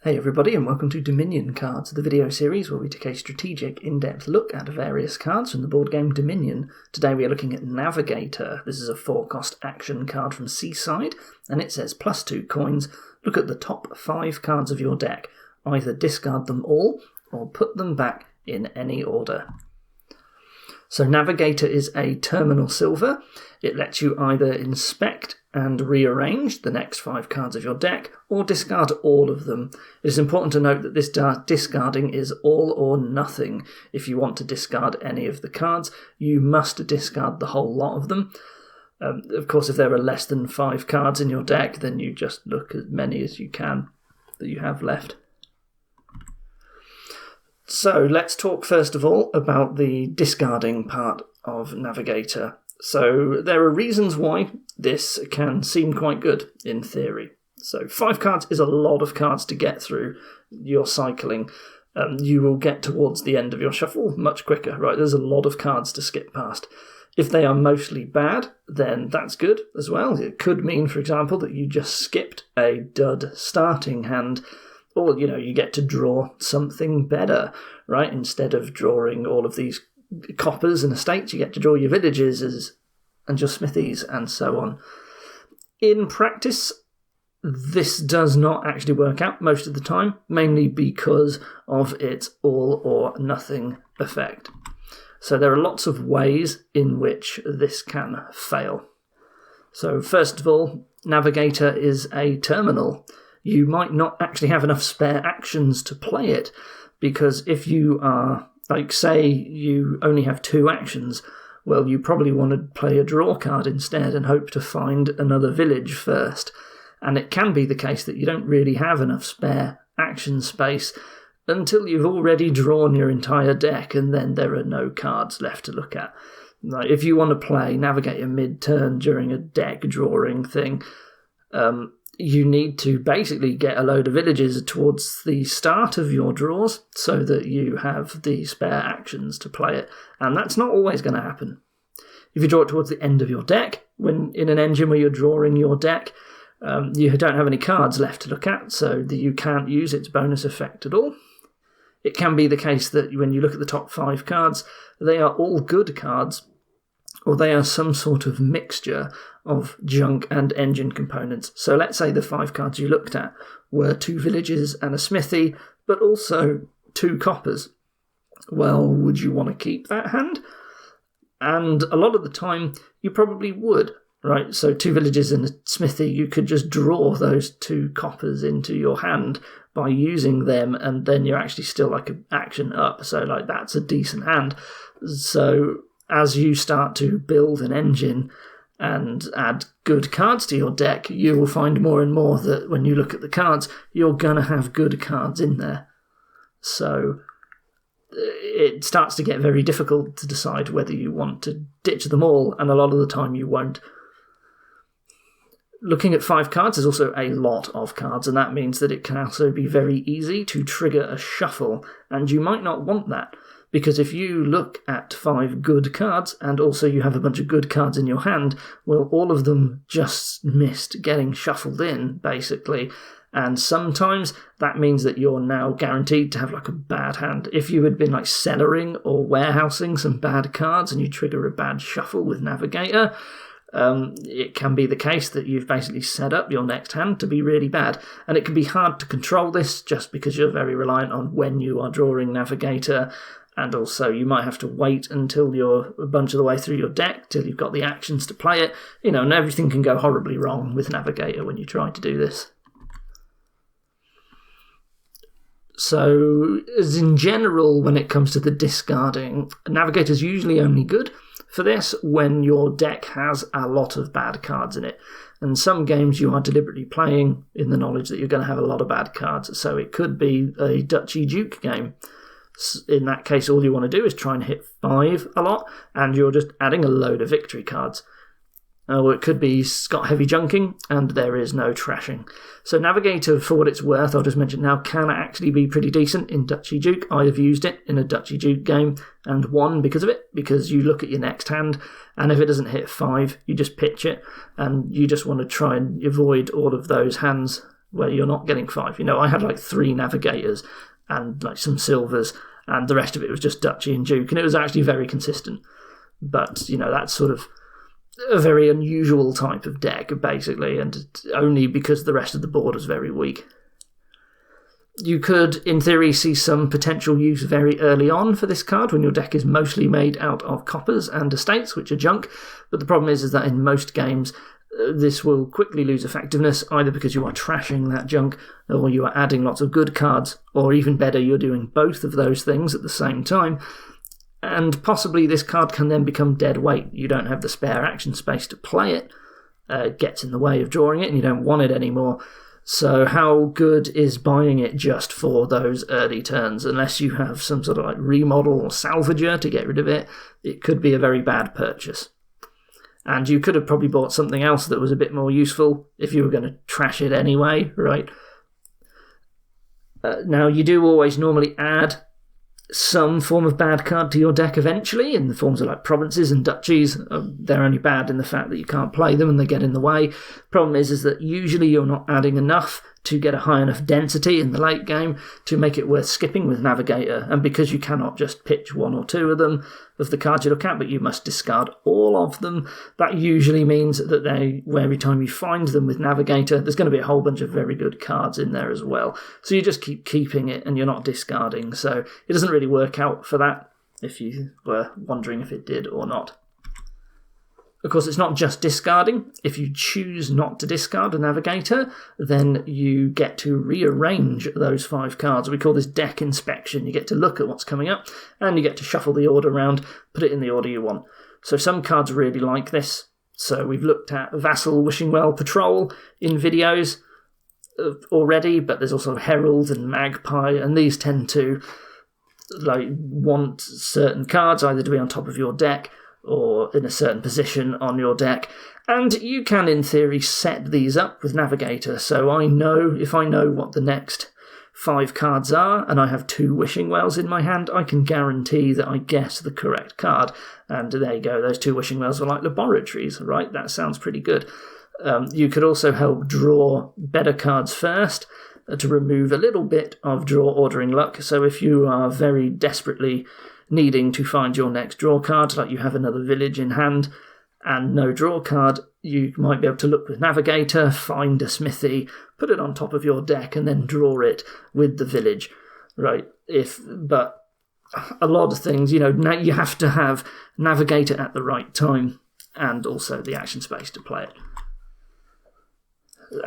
Hey everybody, and welcome to Dominion Cards, the video series where we take a strategic, in-depth look at various cards from the board game Dominion. Today we are looking at Navigator. This is a 4-cost action card from Seaside, and it says +2 coins. Look at the top 5 cards of your deck. Either discard them all, or put them back in any order. So Navigator is a terminal silver. It lets you either inspect and rearrange the next 5 cards of your deck, or discard all of them. It is important to note that this discarding is all or nothing. If you want to discard any of the cards, you must discard the whole lot of them. Of course, if there are less than 5 cards in your deck, then you just look as many as you can that you have left. So let's talk first of all about the discarding part of Navigator. So there are reasons why this can seem quite good in theory. So 5 cards is a lot of cards to get through your cycling. You will get towards the end of your shuffle much quicker, right? There's a lot of cards to skip past. If they are mostly bad, then that's good as well. It could mean, for example, that you just skipped a dud starting hand, or, you get to draw something better, right? Instead of drawing all of these coppers and estates, you get to draw your villages and your smithies and so on. In practice, this does not actually work out most of the time, mainly because of its all or nothing effect. So there are lots of ways in which this can fail. So first of all, Navigator is a terminal. You might not actually have enough spare actions to play it, because if you are, say you only have 2 actions, well, you probably want to play a draw card instead and hope to find another village first. And it can be the case that you don't really have enough spare action space until you've already drawn your entire deck, and then there are no cards left to look at. Like, if you want to play Navigator mid-turn during a deck drawing thing, you need to basically get a load of villages towards the start of your draws so that you have the spare actions to play it. And that's not always going to happen. If you draw it towards the end of your deck, when in an engine where you're drawing your deck, you don't have any cards left to look at, so that you can't use its bonus effect at all. It can be the case that when you look at the top 5 cards, they are all good cards, or they are some sort of mixture of junk and engine components. So let's say the 5 cards you looked at were 2 villages and a smithy, but also 2 coppers. Well, would you want to keep that hand? And a lot of the time, you probably would, right? So 2 villages and a smithy, you could just draw those 2 coppers into your hand by using them, and then you're actually still an action up. So that's a decent hand. So as you start to build an engine and add good cards to your deck, you will find more and more that when you look at the cards, you're going to have good cards in there. So it starts to get very difficult to decide whether you want to ditch them all, and a lot of the time you won't. Looking at 5 cards is also a lot of cards, and that means that it can also be very easy to trigger a shuffle, and you might not want that. Because if you look at 5 good cards, and also you have a bunch of good cards in your hand, well, all of them just missed getting shuffled in, basically. And sometimes that means that you're now guaranteed to have a bad hand. If you had been cellaring or warehousing some bad cards and you trigger a bad shuffle with Navigator, it can be the case that you've basically set up your next hand to be really bad. And it can be hard to control this just because you're very reliant on when you are drawing Navigator. And also, you might have to wait until you're a bunch of the way through your deck, till you've got the actions to play it. And everything can go horribly wrong with Navigator when you try to do this. So, as in general, when it comes to the discarding, Navigator's usually only good for this when your deck has a lot of bad cards in it. And some games you are deliberately playing in the knowledge that you're going to have a lot of bad cards. So it could be a Duchy Duke game. In that case, all you want to do is try and hit 5 a lot, and you're just adding a load of victory cards. Or it could be Scott Heavy Junking, and there is no trashing. So Navigator, for what it's worth, I'll just mention now, can actually be pretty decent in Duchy Duke. I have used it in a Duchy Duke game and won because of it, because you look at your next hand, and if it doesn't hit 5, you just pitch it, and you just want to try and avoid all of those hands where you're not getting 5. I had like 3 Navigators and like some Silvers, and the rest of it was just Duchy and Duke, and it was actually very consistent. But, that's sort of a very unusual type of deck, basically, and only because the rest of the board was very weak. You could, in theory, see some potential use very early on for this card when your deck is mostly made out of coppers and estates, which are junk, but the problem is that in most games this will quickly lose effectiveness, either because you are trashing that junk, or you are adding lots of good cards, or even better, you're doing both of those things at the same time, and possibly this card can then become dead weight. You don't have the spare action space to play it, it gets in the way of drawing it, and you don't want it anymore. So how good is buying it just for those early turns? Unless you have some sort of like remodel or salvager to get rid of it, it could be a very bad purchase. And you could have probably bought something else that was a bit more useful if you were going to trash it anyway, right? Now, you do always normally add some form of bad card to your deck eventually, in the forms of like provinces and duchies. They're only bad in the fact that you can't play them and they get in the way. Problem is that usually you're not adding enough to get a high enough density in the late game to make it worth skipping with Navigator, and because you cannot just pitch 1 or 2 of them, of the cards you look at, but you must discard all of them, that usually means that every time you find them with Navigator, there's going to be a whole bunch of very good cards in there as well. So you just keep keeping it and you're not discarding, so it doesn't really work out for that, if you were wondering if it did or not. Of course, it's not just discarding. If you choose not to discard a Navigator, then you get to rearrange those 5 cards. We call this deck inspection. You get to look at what's coming up, and you get to shuffle the order around, put it in the order you want. So some cards really like this. So we've looked at Vassal, Wishing Well, Patrol in videos already, but there's also Herald and Magpie, and these tend to want certain cards either to be on top of your deck or in a certain position on your deck, and you can in theory set these up with Navigator. So if I know what the next 5 cards are and I have 2 Wishing Wells in my hand, I can guarantee that I guess the correct card, and there you go, those 2 Wishing Wells are like laboratories, right? That sounds pretty good. You could also help draw better cards first to remove a little bit of draw ordering luck. So if you are very desperately needing to find your next draw card, like you have another village in hand and no draw card, you might be able to look with Navigator, find a smithy, put it on top of your deck, and then draw it with the village, right? But a lot of things, you have to have Navigator at the right time and also the action space to play it.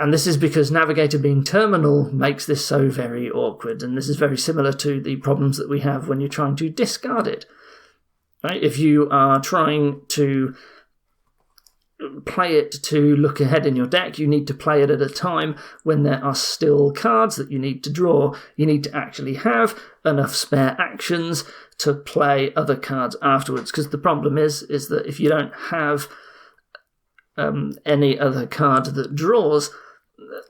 And this is because Navigator being terminal makes this so very awkward, and this is very similar to the problems that we have when you're trying to discard it. Right? If you are trying to play it to look ahead in your deck, you need to play it at a time when there are still cards that you need to draw. You need to actually have enough spare actions to play other cards afterwards, because the problem is that if you don't have any other card that draws,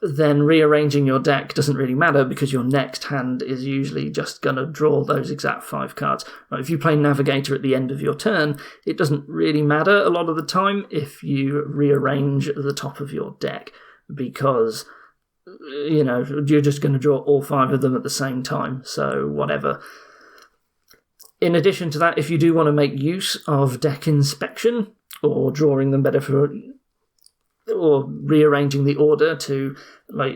then rearranging your deck doesn't really matter, because your next hand is usually just going to draw those exact 5 cards. Right, if you play Navigator at the end of your turn, it doesn't really matter a lot of the time if you rearrange the top of your deck, because you're just going to draw all 5 of them at the same time, so whatever. In addition to that, if you do want to make use of deck inspection, or drawing them better or rearranging the order to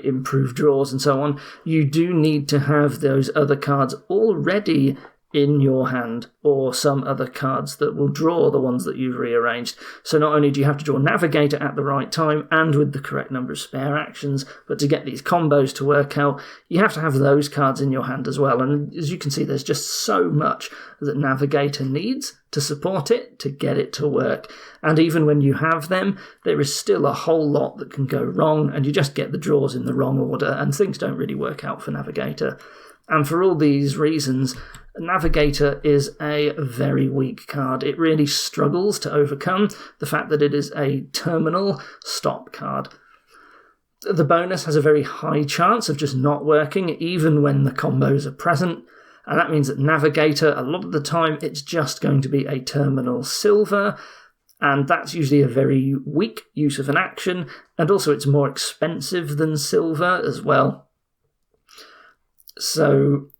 improve draws and so on, you do need to have those other cards already in your hand, or some other cards that will draw the ones that you've rearranged. So not only do you have to draw Navigator at the right time and with the correct number of spare actions, but to get these combos to work out, you have to have those cards in your hand as well. And as you can see, there's just so much that Navigator needs to support it, to get it to work. And even when you have them, there is still a whole lot that can go wrong, and you just get the draws in the wrong order, and things don't really work out for Navigator. And for all these reasons, Navigator is a very weak card. It really struggles to overcome the fact that it is a terminal stop card. The bonus has a very high chance of just not working, even when the combos are present, and that means that Navigator, a lot of the time, it's just going to be a terminal silver, And that's usually a very weak use of an action, and also it's more expensive than silver as well. So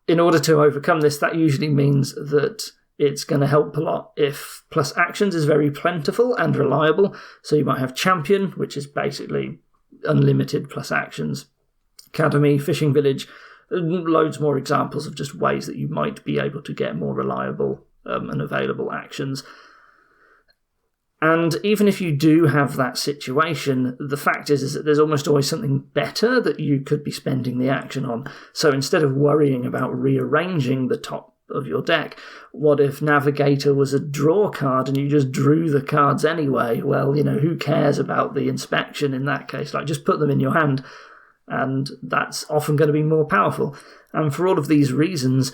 in order to overcome this, that usually means that it's going to help a lot if plus actions is very plentiful and reliable. So you might have champion, which is basically unlimited plus actions. Academy, fishing village, loads more examples of just ways that you might be able to get more reliable and available actions. And even if you do have that situation, the fact is that there's almost always something better that you could be spending the action on. So instead of worrying about rearranging the top of your deck, what if Navigator was a draw card and you just drew the cards anyway? Well, who cares about the inspection in that case? Just put them in your hand, and that's often going to be more powerful. And for all of these reasons,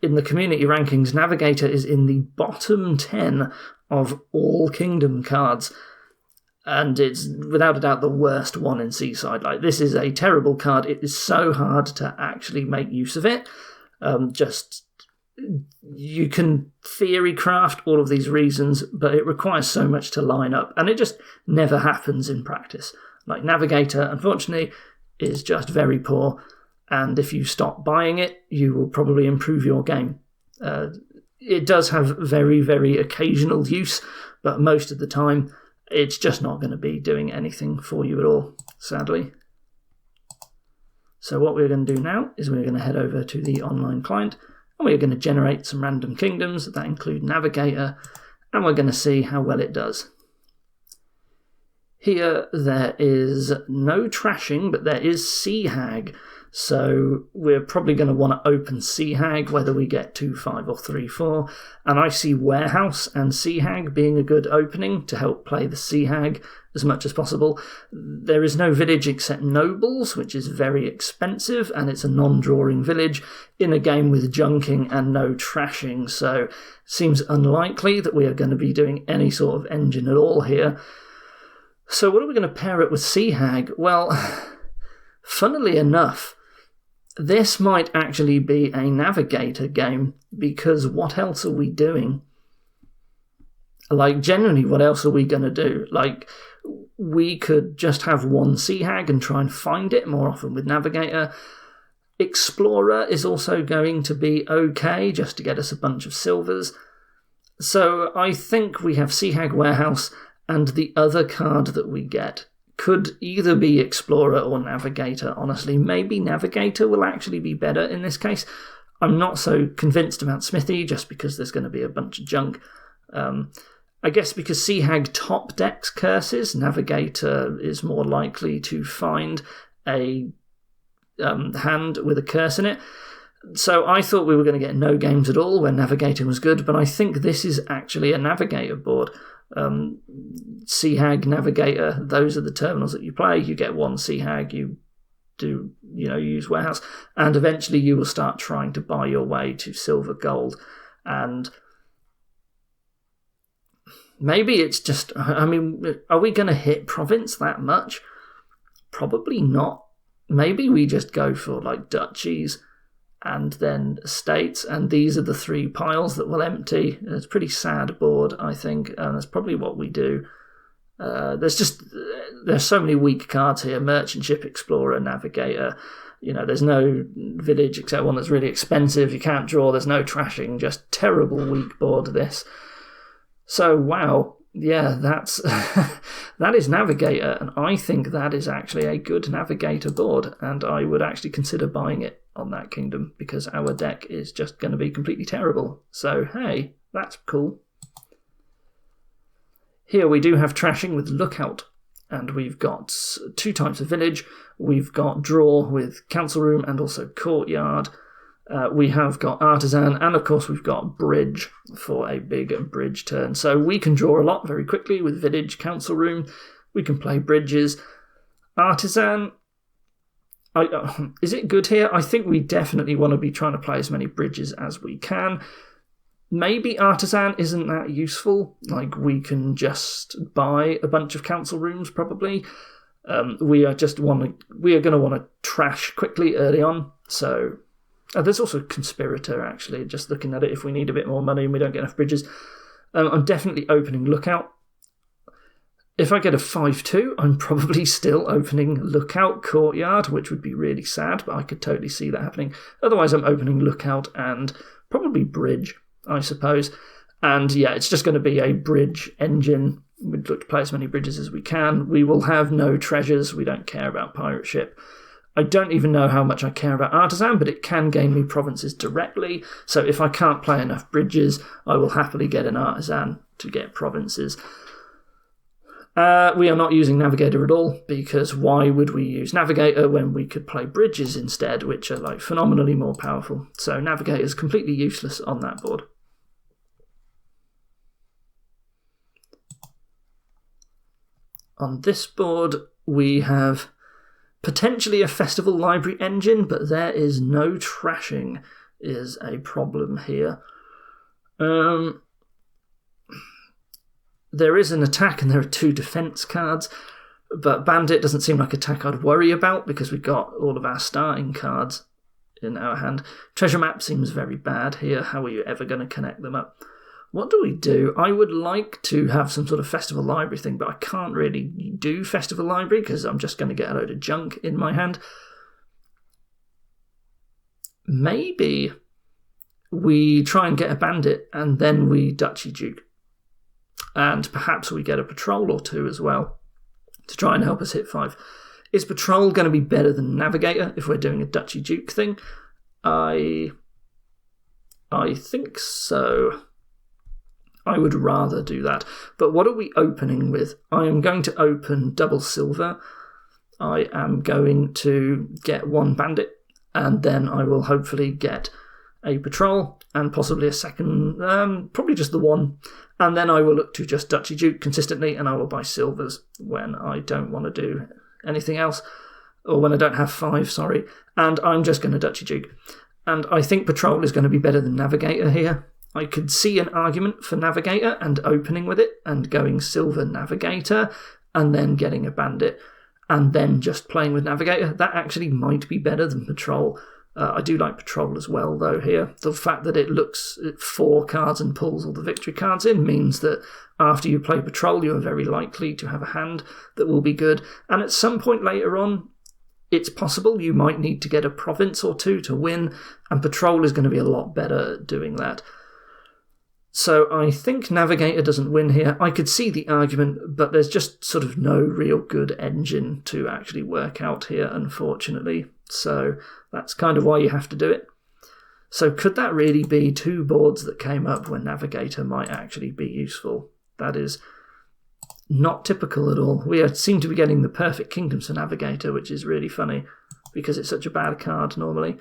in the community rankings, Navigator is in the bottom 10 of all Kingdom cards, and it's without a doubt the worst one in Seaside. This is a terrible card. It is so hard to actually make use of it. You can theory craft all of these reasons, but it requires so much to line up, and it just never happens in practice. Navigator, unfortunately, is just very poor, and if you stop buying it, you will probably improve your game. It does have very, very occasional use, but most of the time, it's just not going to be doing anything for you at all, sadly. So what we're going to do now is we're going to head over to the online client, and we're going to generate some random kingdoms that include Navigator, and we're going to see how well it does. Here there is no trashing, but there is Sea Hag. So we're probably going to want to open Sea Hag, whether we get 2-5 or 3-4. And I see Warehouse and Sea Hag being a good opening to help play the Sea Hag as much as possible. There is no village except Nobles, which is very expensive, and it's a non-drawing village in a game with junking and no trashing. So it seems unlikely that we are going to be doing any sort of engine at all here. So what are we going to pair it with Sea Hag? Well, funnily enough, this might actually be a Navigator game, because what else are we doing? Generally, what else are we going to do? We could just have one Sea Hag and try and find it more often with Navigator. Explorer is also going to be okay, just to get us a bunch of silvers. So I think we have Sea Hag, Warehouse, and the other card that we get could either be Explorer or Navigator, honestly. Maybe Navigator will actually be better in this case. I'm not so convinced about Smithy, just because there's going to be a bunch of junk. I guess because Sea Hag top decks curses, Navigator is more likely to find a hand with a curse in it. So I thought we were going to get no games at all when Navigator was good, but I think this is actually a Navigator board. Sea Hag, Navigator, those are the terminals that you play. You get one Sea Hag, you do, use Warehouse, and eventually you will start trying to buy your way to silver, gold, and maybe it's just, are we going to hit province that much? Probably not. Maybe we just go for duchies and then estates, and these are the 3 piles that will empty. It's a pretty sad board, I think, and that's probably what we do. There's so many weak cards here: Merchant Ship, Explorer, Navigator. There's no village except one that's really expensive. You can't draw. There's no trashing. Just terrible weak board, this. So wow, yeah, that's that is Navigator, and I think that is actually a good Navigator board, and I would actually consider buying it on that kingdom, because our deck is just going to be completely terrible. So hey, that's cool. Here we do have trashing with Lookout, and we've got 2 types of village. We've got Draw with Council Room and also Courtyard. We have got Artisan, and of course we've got Bridge for a big bridge turn. So we can draw a lot very quickly with Village, Council Room. We can play bridges. Artisan, is it good here? I think we definitely want to be trying to play as many bridges as we can. Maybe Artisan isn't that useful. We can just buy a bunch of council rooms, probably. We are going to want to trash quickly early on. So there's also Conspirator, actually, just looking at it, if we need a bit more money and we don't get enough bridges. I'm definitely opening Lookout. If I get a 5-2, I'm probably still opening Lookout Courtyard, which would be really sad, but I could totally see that happening. Otherwise, I'm opening Lookout and probably Bridge, I suppose. And yeah, it's just going to be a bridge engine. We'd look to play as many bridges as we can. We will have no treasures. We don't care about pirate ship. I don't even know how much I care about artisan, but it can gain me provinces directly. So if I can't play enough bridges, I will happily get an artisan to get provinces. We are not using Navigator at all, because why would we use Navigator when we could play bridges instead, which are like phenomenally more powerful? So Navigator is completely useless on that board. On this board, we have potentially a festival library engine, but there is no trashing is a problem here. There is an attack and there are 2 defense cards, but Bandit doesn't seem like attack I'd worry about because we've got all of our starting cards in our hand. Treasure Map seems very bad here. How are you ever going to connect them up? What do we do? I would like to have some sort of festival library thing, but I can't really do festival library because I'm just going to get a load of junk in my hand. Maybe we try and get a bandit and then we Duchy Duke. And perhaps we get a patrol or 2 as well to try and help us hit 5. Is patrol going to be better than Navigator if we're doing a Duchy Duke thing? I think so. I would rather do that. But what are we opening with? I am going to open double silver. I am going to get 1 bandit, and then I will hopefully get a patrol and possibly a second, probably just the 1. And then I will look to just Duchy Duke consistently, and I will buy silvers when I don't want to do anything else, or when I don't have 5, sorry. And I'm just going to Duchy Duke. And I think patrol is going to be better than Navigator here. I could see an argument for Navigator and opening with it and going silver Navigator and then getting a bandit and then just playing with Navigator. That actually might be better than patrol. I do like patrol as well, though, here. The fact that it looks at 4 cards and pulls all the victory cards in means that after you play patrol, you are very likely to have a hand that will be good. And at some point later on, it's possible you might need to get a province or 2 to win, and patrol is going to be a lot better at doing that. So I think Navigator doesn't win here. I could see the argument, but there's just sort of no real good engine to actually work out here, unfortunately. So that's kind of why you have to do it. So could that really be 2 boards that came up when Navigator might actually be useful? That is not typical at all. We seem to be getting the perfect kingdoms for Navigator, which is really funny because it's such a bad card normally.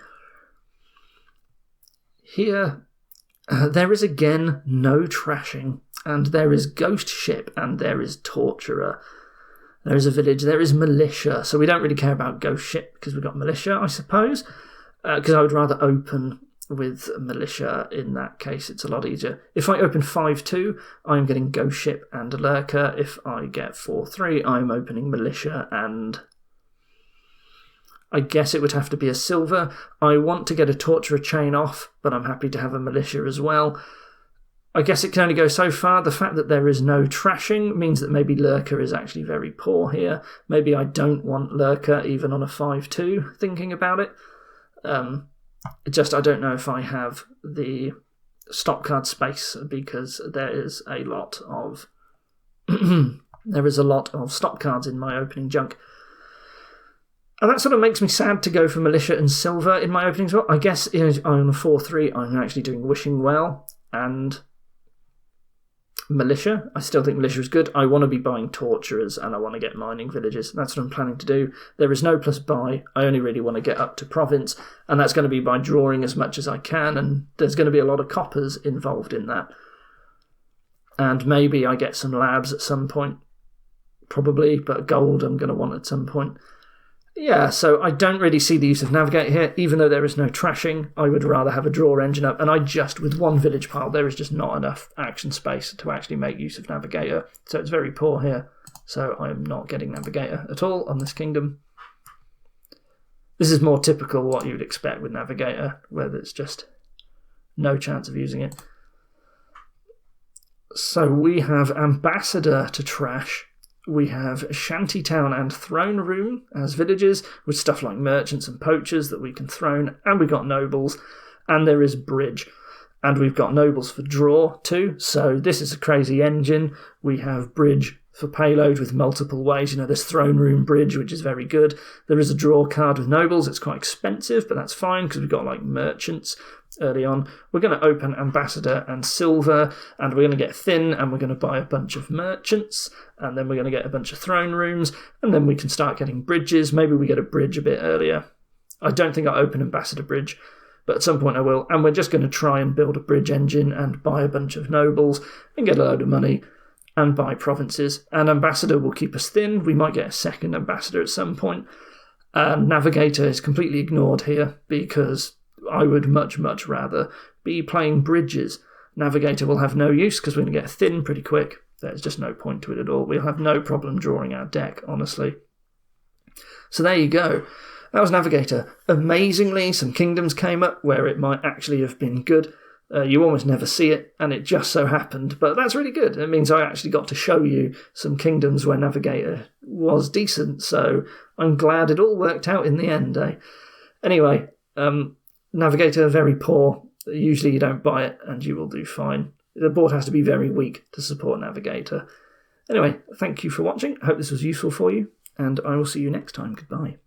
Here, there is again no trashing, and there is Ghost Ship, and there is Torturer. There is a village, there is Militia, so we don't really care about Ghost Ship because we've got Militia, I suppose, because I would rather open with Militia. In that case, it's a lot easier. If I open 5-2, I'm getting Ghost Ship and Lurker. If I get 4-3, I'm opening Militia, and I guess it would have to be a silver. I want to get a Torturer chain off, but I'm happy to have a Militia as well. I guess it can only go so far. The fact that there is no trashing means that maybe Lurker is actually very poor here. Maybe I don't want Lurker even on a 5-2, thinking about it. I don't know if I have the stock card space, because there is a lot of stock cards in my opening junk. And that sort of makes me sad to go for Militia and Silver in my opening as well. I guess on a 4-3, I'm actually doing Wishing Well and Militia. I still think Militia is good. I want to be buying Torturers and I want to get Mining Villages. That's what I'm planning to do. There is no plus buy. I only really want to get up to Province, and that's going to be by drawing as much as I can, and there's going to be a lot of coppers involved in that. And maybe I get some labs at some point. Probably, but gold I'm going to want at some point. Yeah, so I don't really see the use of Navigator here, even though there is no trashing. I would rather have a draw engine up, and with 1 village pile, there is just not enough action space to actually make use of Navigator, so it's very poor here. So I'm not getting Navigator at all on this kingdom. This is more typical what you'd expect with Navigator, where there's just no chance of using it. So we have Ambassador to trash. We have Shantytown and Throne Room as villages, with stuff like merchants and poachers that we can throne, and we've got nobles, and there is Bridge. And we've got nobles for draw too, so this is a crazy engine. We have Bridge for payload with multiple ways. There's Throne Room Bridge, which is very good. There is a draw card with nobles. It's quite expensive, but that's fine because we've got like merchants early on. We're going to open Ambassador and Silver, and we're going to get thin, and we're going to buy a bunch of merchants, and then we're going to get a bunch of throne rooms, and then we can start getting bridges. Maybe we get a bridge a bit earlier. I don't think I'll open Ambassador Bridge, but at some point I will. And we're just going to try and build a bridge engine and buy a bunch of nobles and get a load of money and buy provinces. And Ambassador will keep us thin. We might get a second Ambassador at some point. Navigator is completely ignored here because I would much, much rather be playing bridges. Navigator will have no use because we're going to get thin pretty quick. There's just no point to it at all. We'll have no problem drawing our deck, honestly. So there you go. That was Navigator. Amazingly, some kingdoms came up where it might actually have been good. You almost never see it, and it just so happened. But that's really good. It means I actually got to show you some kingdoms where Navigator was decent. So I'm glad it all worked out in the end. Anyway, Navigator, very poor. Usually you don't buy it, and you will do fine. The board has to be very weak to support Navigator. Anyway, thank you for watching. I hope this was useful for you, and I will see you next time. Goodbye.